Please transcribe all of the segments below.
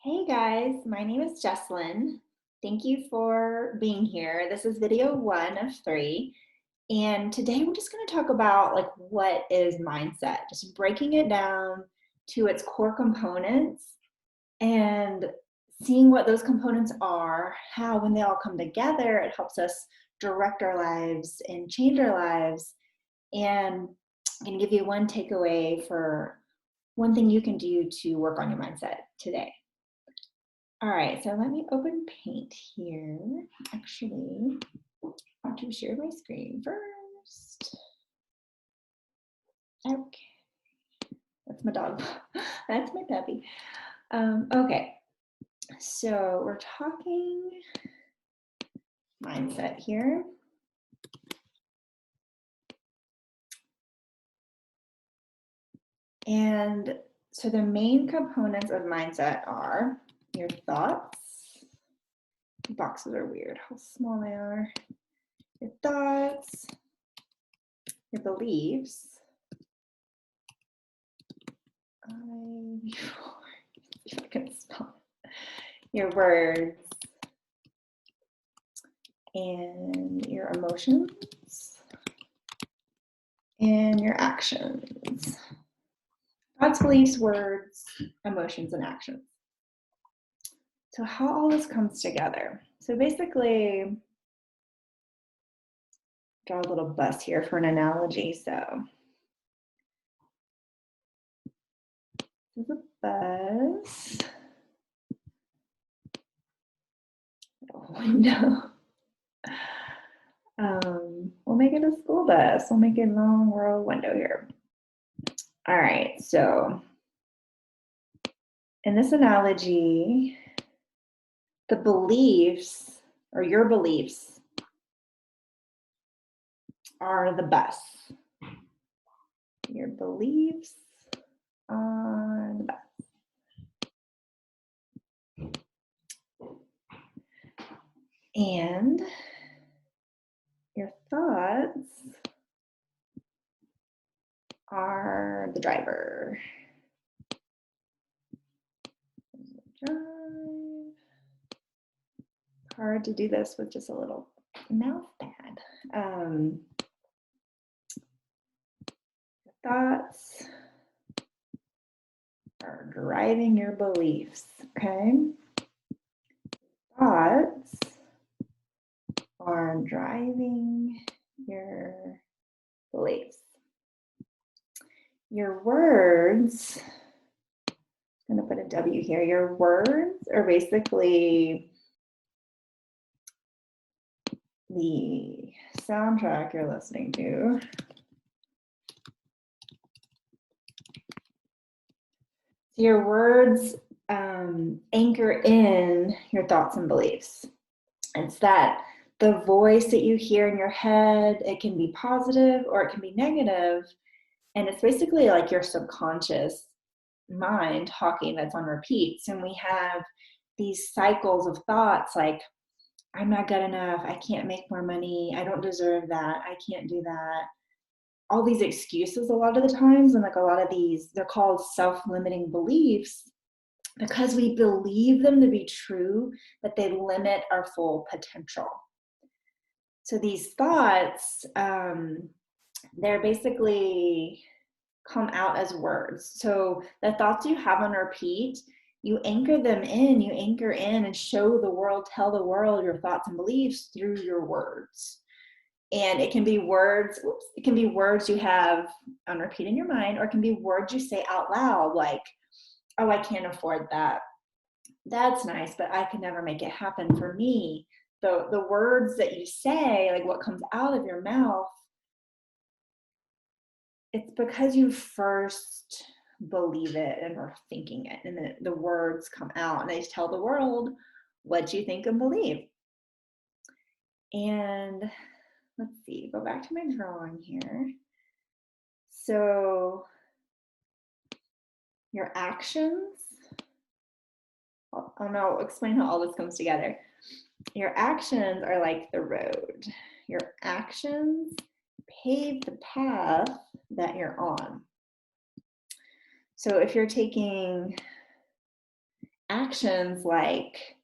Hey guys, my name is Jesslyn. Thank you for being here. This is video 1 of 3. And today we're just going to talk about what is mindset, just breaking it down to its core components and seeing what those components are, how when they all come together, it helps us direct our lives and change our lives. And I'm going to give you one takeaway for one thing you can do to work on your mindset today. All right, so let me open Paint here. Actually, I want to share my screen first. Okay, that's my dog. That's my puppy. Okay, so we're talking mindset here. And so the main components of mindset are your thoughts. Boxes are weird, how small they are. Your thoughts, your beliefs, if I can spell it, your words, and your emotions, and your actions. Thoughts, beliefs, words, emotions, and actions. So how all this comes together. So basically, draw a little bus here for an analogy. So this is a bus. A window. We'll make it a school bus. We'll make it a long row window here. All right, so in this analogy, the beliefs or your beliefs are the bus. Your beliefs are the bus. And your thoughts are the driver. Drive. Hard to do this with just a little mouse pad. Thoughts are driving your beliefs, okay? Thoughts are driving your beliefs. Your words, I'm going to put a W here. Your words are basically the soundtrack you're listening to. Your words anchor in your thoughts and beliefs. It's that the voice that you hear in your head, it can be positive or it can be negative. And it's basically like your subconscious mind talking that's on repeats. And we have these cycles of thoughts like, I'm not good enough, I can't make more money, I don't deserve that, I can't do that. All these excuses a lot of the times, and like a lot of these, they're called self-limiting beliefs because we believe them to be true, but they limit our full potential. So these thoughts, they're basically come out as words. So the thoughts you have on repeat, you anchor them in, you anchor in and show the world, tell the world your thoughts and beliefs through your words. And it can be words, it can be words you have on repeat in your mind, or it can be words you say out loud, like, oh, I can't afford that. That's nice, but I could never make it happen for me. The words that you say, like what comes out of your mouth, it's because you first believe it and are thinking it, and then the words come out and they tell the world what you think and believe. And let's see, go back to my drawing here. So your actions, I'll explain how all this comes together. Your actions are like the road. Your actions pave the path that you're on. So if you're taking actions like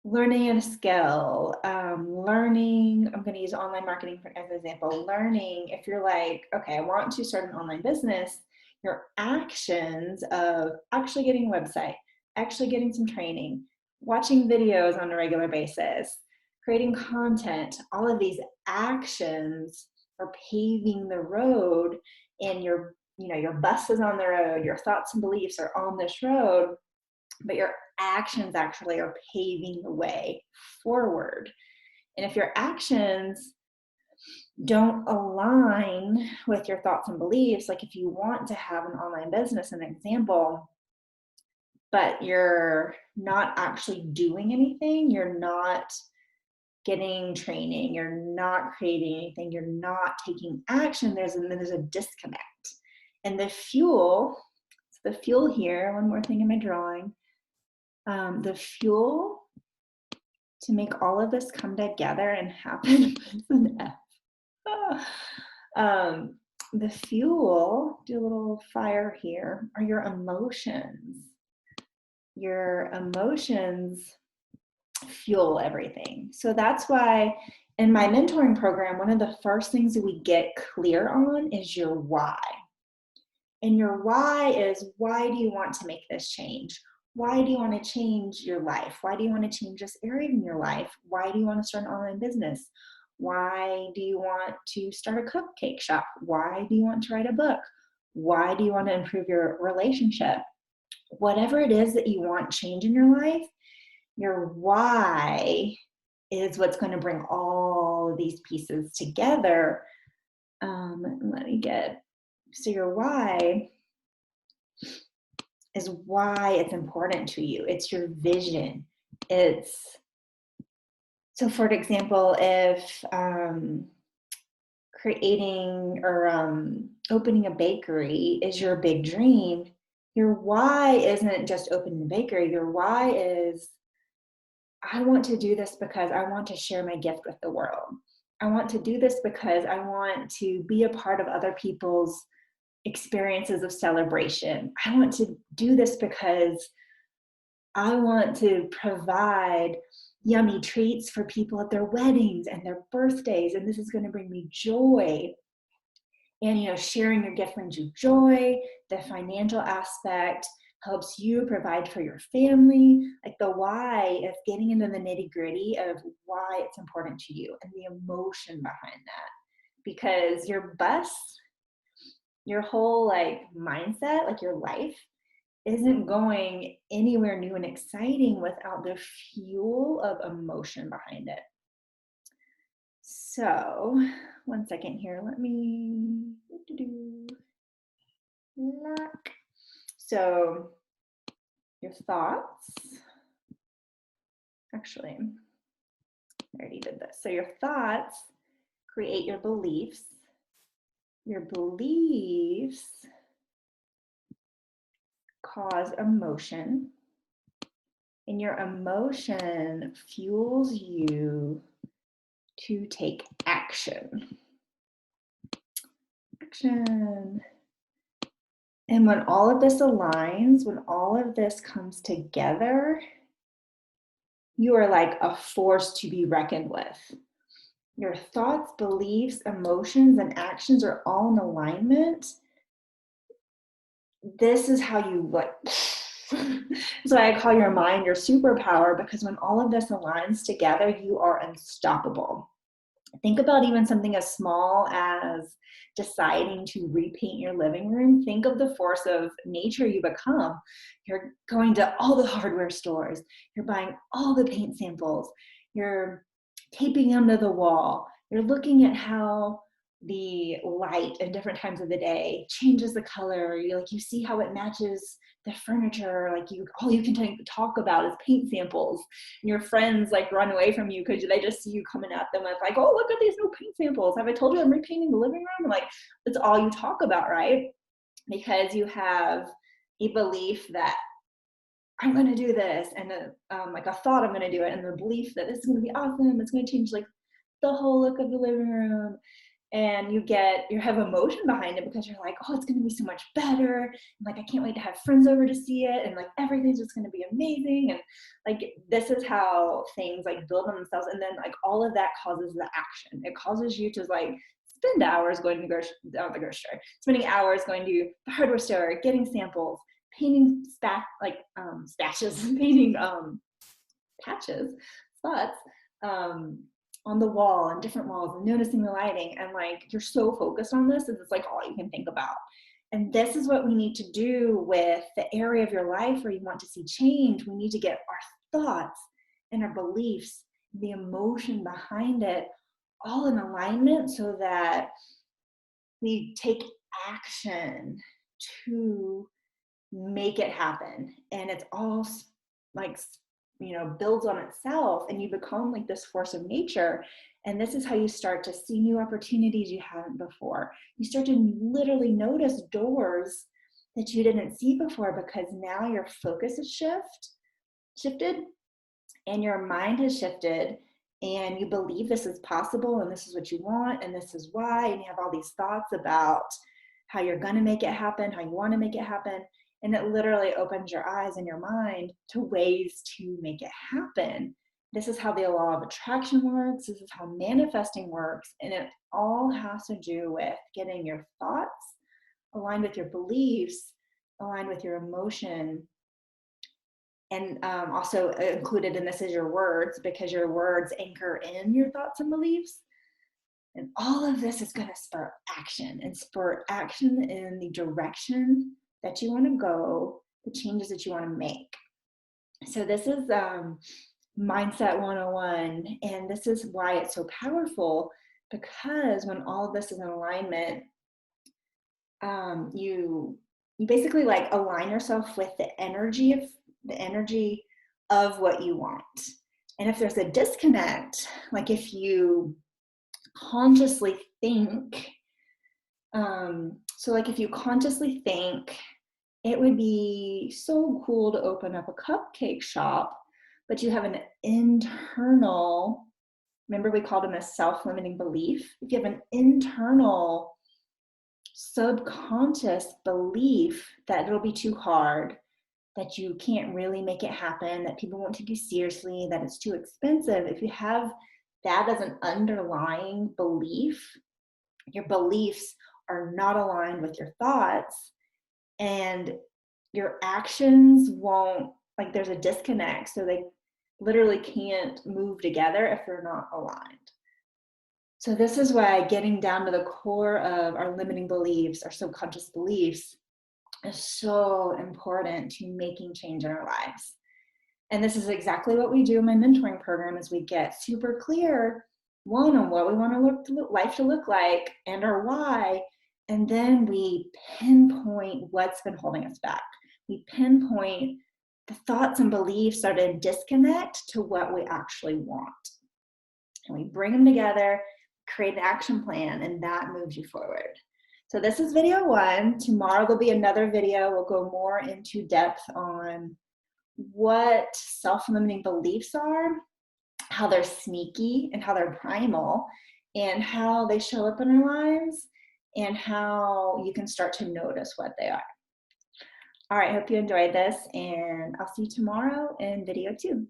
learning a skill, learning, I'm going to use online marketing as an example, learning, if you're like, okay, I want to start an online business, your actions of actually getting a website, actually getting some training, watching videos on a regular basis, creating content, all of these actions are paving the road, and your bus is on the road, your thoughts and beliefs are on this road, but your actions actually are paving the way forward. And if your actions don't align with your thoughts and beliefs, like if you want to have an online business, an example, but you're not actually doing anything, you're not getting training, you're not creating anything, you're not taking action, there's a disconnect. And the fuel here, one more thing in my drawing, the fuel to make all of this come together and happen with an F. The fuel, do a little fire here, are your emotions. Your emotions fuel everything. So that's why in my mentoring program, one of the first things that we get clear on is your why. And your why is, why do you want to make this change? Why do you want to change your life? Why do you want to change this area in your life? Why do you want to start an online business? Why do you want to start a cupcake shop? Why do you want to write a book? Why do you want to improve your relationship? Whatever it is that you want change in your life, your why is what's going to bring all of these pieces together. So your why is why it's important to you. It's your vision. So for example, if creating or opening a bakery is your big dream, your why isn't just opening a bakery. Your why is, I want to do this because I want to share my gift with the world. I want to do this because I want to be a part of other people's experiences of celebration. I want to do this because I want to provide yummy treats for people at their weddings and their birthdays, and this is going to bring me joy. And sharing your gift brings you joy. The financial aspect helps you provide for your family. Like the why is getting into the nitty-gritty of why it's important to you and the emotion behind that. Because your bus, your whole mindset, like your life, isn't going anywhere new and exciting without the fuel of emotion behind it. So, one second here. Let me So, your thoughts. Actually, I already did this. So, your thoughts create your beliefs. Your beliefs cause emotion. And your emotion fuels you to take action. And when all of this aligns, when all of this comes together, you are like a force to be reckoned with. Your thoughts, beliefs, emotions, and actions are all in alignment. This is how you that's why I call your mind your superpower, because when all of this aligns together, you are unstoppable. Think about even something as small as deciding to repaint your living room. Think of the force of nature you become. You're going to all the hardware stores. You're buying all the paint samples. You're taping them to the wall. You're looking at how the light at different times of the day changes the color. You see how it matches the furniture. All you can talk about is paint samples. And your friends run away from you because they just see you coming at them with oh, look at these new paint samples. Have I told you I'm repainting the living room? That's all you talk about, right? Because you have a belief that I'm going to do this, and a thought I'm going to do it, and the belief that this is going to be awesome. It's going to change the whole look of the living room. and you have emotion behind it because you're like, oh, it's going to be so much better. And like, I can't wait to have friends over to see it. And like, everything's just going to be amazing. And like, this is how things like build on themselves. And then like all of that causes the action. It causes you to like spend hours going to the grocery store, spending hours going to the hardware store, getting samples, painting painting patches, spots, on the wall and different walls and noticing the lighting, and like you're so focused on this, it's like all you can think about. And this is what we need to do with the area of your life where you want to see change. We need to get our thoughts and our beliefs, the emotion behind it, all in alignment so that we take action to make it happen. And it's all like, builds on itself, and you become like this force of nature. And this is how you start to see new opportunities you haven't before. You start to literally notice doors that you didn't see before, because now your focus is shifted and your mind has shifted, and you believe this is possible and this is what you want and this is why, and you have all these thoughts about how you're going to make it happen, how you want to make it happen. And it literally opens your eyes and your mind to ways to make it happen. This is how the law of attraction works. This is how manifesting works. And it all has to do with getting your thoughts aligned with your beliefs, aligned with your emotion. And also included in this is your words, because your words anchor in your thoughts and beliefs. And all of this is going to spur action, and spur action in the direction that you want to go, the changes that you want to make. So this is Mindset 101, and this is why it's so powerful, because when all of this is in alignment, you basically like align yourself with the energy of what you want. And if there's a disconnect, like if you consciously think, if you consciously think it would be so cool to open up a cupcake shop, but you have an internal, remember we called them a self-limiting belief. If you have an internal subconscious belief that it'll be too hard, that you can't really make it happen, that people won't take you seriously, that it's too expensive, if you have that as an underlying belief, your beliefs are not aligned with your thoughts, and your actions won't, like there's a disconnect, so they literally can't move together if they're not aligned. So this is why getting down to the core of our limiting beliefs, our subconscious beliefs, is so important to making change in our lives. And this is exactly what we do in my mentoring program, is we get super clear, one, on what we want life to look like and our why, and then we pinpoint what's been holding us back. We pinpoint the thoughts and beliefs that are in disconnect to what we actually want. And we bring them together, create an action plan, and that moves you forward. So this is video 1. Tomorrow there'll be another video. We'll go more into depth on what self-limiting beliefs are, how they're sneaky and how they're primal, and how they show up in our lives, and how you can start to notice what they are. All right, hope you enjoyed this, and I'll see you tomorrow in video 2.